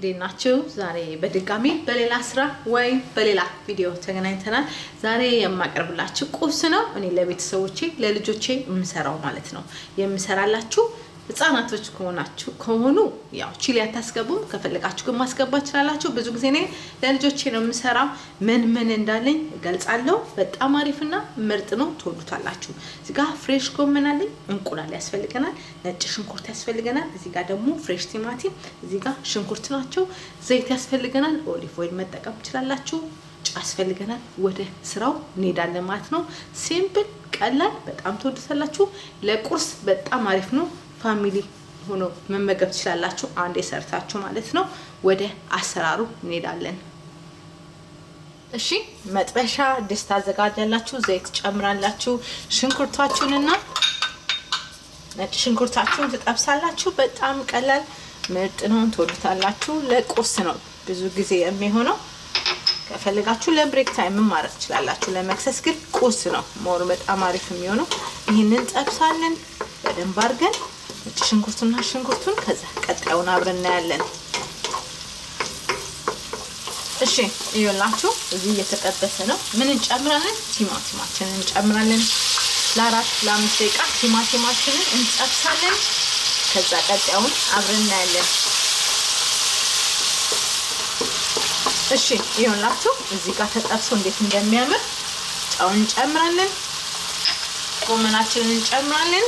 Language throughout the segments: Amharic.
እንዴናችሁ ዛሬ በድጋሚ በሌላ ስራ ወይ በሌላ ቪዲዮ ተገናኝተናል። ዛሬ የማቀርብላችሁ ቁርስ ነው። እኔ ለቤተሰቦቼ ለልጆቼ የምሰራው ማለት ነው። የምሰራላችሁ ህፃናቶች ከሆኑ ያው ቺሊ አታስገቡም፣ ከፈለጋችሁ ግን ማስገባት ትችላላችሁ። ብዙ ጊዜ እኔ ለልጆቼ ነው የምሰራው። ምን እንዳለኝ ገልጻለሁ። በጣም አሪፍና ምርጥ ነው፣ ትወዱታላችሁ። እዚህ ጋር ፍሬሽ ጎመን አለኝ፣ እንቁላል ያስፈልገናል፣ ነጭ ሽንኩርት ያስፈልገናል። እዚህ ጋር ደግሞ ፍሬሽ ቲማቲም፣ እዚህ ጋር ሽንኩርት ናቸው። ዘይት ያስፈልገናል፣ ኦሊቭ ኦይል መጠቀም ትችላላችሁ። ያስፈልገናል። ወደ ስራው እንሄዳለን ማለት ነው። ሲምፕል ቀላል፣ በጣም ትወዱታላችሁ። ለቁርስ በጣም አሪፍ ነው። ፋሚሊ ሆኖ መመገብ ትችላላችሁ፣ አንዴ ሰርታችሁ ማለት ነው። ወደ አሰራሩ እንሄዳለን። እሺ መጥበሻ ድስት አዘጋጃላችሁ፣ ዘይት ጨምራላችሁ፣ ሽንኩርታችሁንና ነጭ ሽንኩርታችሁን ትጠብሳላችሁ። በጣም ቀላል ምርጥ ነው፣ ትወዱታላችሁ። ለቁርስ ነው ብዙ ጊዜ የሚሆነው። ከፈለጋችሁ ለብሬክ ታይም ማድረግ ትችላላችሁ። ለመክሰስ ግን ቁርስ ነው ሞር በጣም አሪፍ የሚሆነው። ይሄንን ጠብሳለን በደንብ አድርገን ሽንኩርቱን ከዛ ቀጣዩን አብረን እናያለን። እሺ ይኸውላችሁ እዚህ እየተጠበሰ ነው። ምን እንጨምራለን? ቲማቲማችንን እንጨምራለን። ለ4-5 ደቂቃ ቲማቲማችንን እንጠብሳለን። ከዛ ቀጣዩን አብረን እናያለን። እሺ ይኸውላችሁ እዚህ ጋር ተጠብሶ እንዴት እንደሚያምር ጨውን እንጨምራለን። ጎመናችንን እንጨምራለን።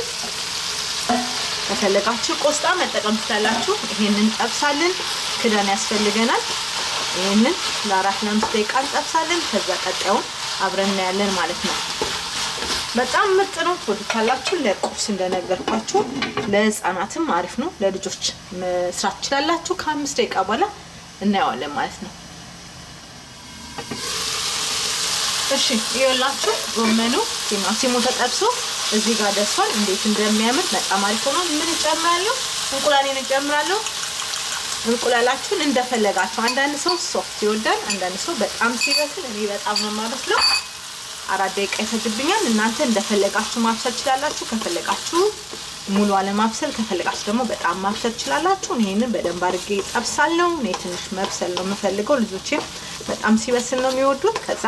ከፈለጋችሁ ቆስጣ መጠቀም ትችላላችሁ። ይሄንን ጠብሳለን። ክዳን ያስፈልገናል። ይሄንን ለ4-5 ደቂቃ እንጠብሳለን። ከዛ ቀጣዩን አብረን እናያለን ማለት ነው። በጣም ምርጥ ነው፣ ትወዱታላችሁ። ለቁርስ እንደነገርኳችሁ ለህፃናትም አሪፍ ነው። ለልጆች መስራት ትችላላችሁ። ከ5 ደቂቃ በኋላ እናየዋለን ማለት ነው። እሺ ይኸውላችሁ ጎመኑ ቲማቲሙ ተጠብሶ እዚህ ጋር ደርሷል። እንዴት እንደሚያምር በጣም አሪፍ ነው። ምን እጨምራለሁ? እንቁላሌን እጨምራለሁ። እንቁላላችሁን እንደፈለጋችሁ። አንዳንድ ሰው ሶፍት ይወዳል፣ አንዳንድ ሰው በጣም ሲበስል። እኔ በጣም ነው የማበስለው። 4 ደቂቃ ይፈጅብኛል። እናንተ እንደፈለጋችሁ ማብሰል ትችላላችሁ። ከፈለጋችሁ ሙሉ አለማብሰል፣ ከፈለጋችሁ ደግሞ በጣም ማብሰል ትችላላችሁ። ይሄንን በደንብ አድርጌ ጠብሳለሁ። እኔ ትንሽ መብሰል ነው የምፈልገው። ልጆቼም በጣም ሲበስል ነው የሚወዱት። ከዛ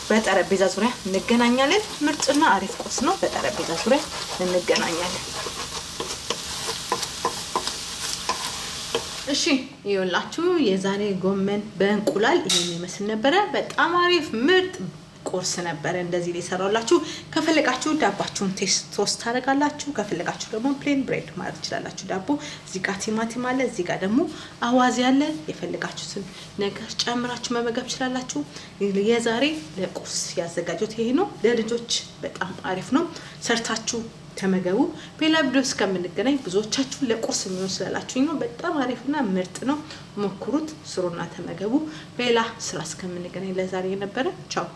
በጠረጴዛ ዙሪያ እንገናኛለን። ምርጥና አሪፍ ቁርስ ነው። በጠረጴዛ ዙሪያ እንገናኛለን። እሺ ይኸውላችሁ የዛሬ ጎመን በእንቁላል ይሄን ይመስል ነበረ። በጣም አሪፍ ምርጥ ቁርስ ነበረ። እንደዚህ ሊሰራውላችሁ። ከፈለጋችሁ ዳባችሁን ቶስት ታደርጋላችሁ። ከፈለጋችሁ ደግሞ ፕሌን ብሬድ ማለት ትችላላችሁ። ዳቦ እዚህ ጋር ቲማቲም አለ፣ እዚህ ጋር ደግሞ አዋዜ አለ። የፈለጋችሁትን ነገር ጨምራችሁ መመገብ ትችላላችሁ። የዛሬ ለቁርስ ያዘጋጁት ይሄ ነው። ለልጆች በጣም አሪፍ ነው። ሰርታችሁ ተመገቡ። በሌላ ቪዲዮ እስከምንገናኝ ብዙዎቻችሁ ለቁርስ የሚሆን ስላላችሁኝ ነው። በጣም አሪፍና ምርጥ ነው። ሞክሩት፣ ስሩና ተመገቡ። በሌላ ስራ እስከምንገናኝ ለዛሬ የነበረ ቻው።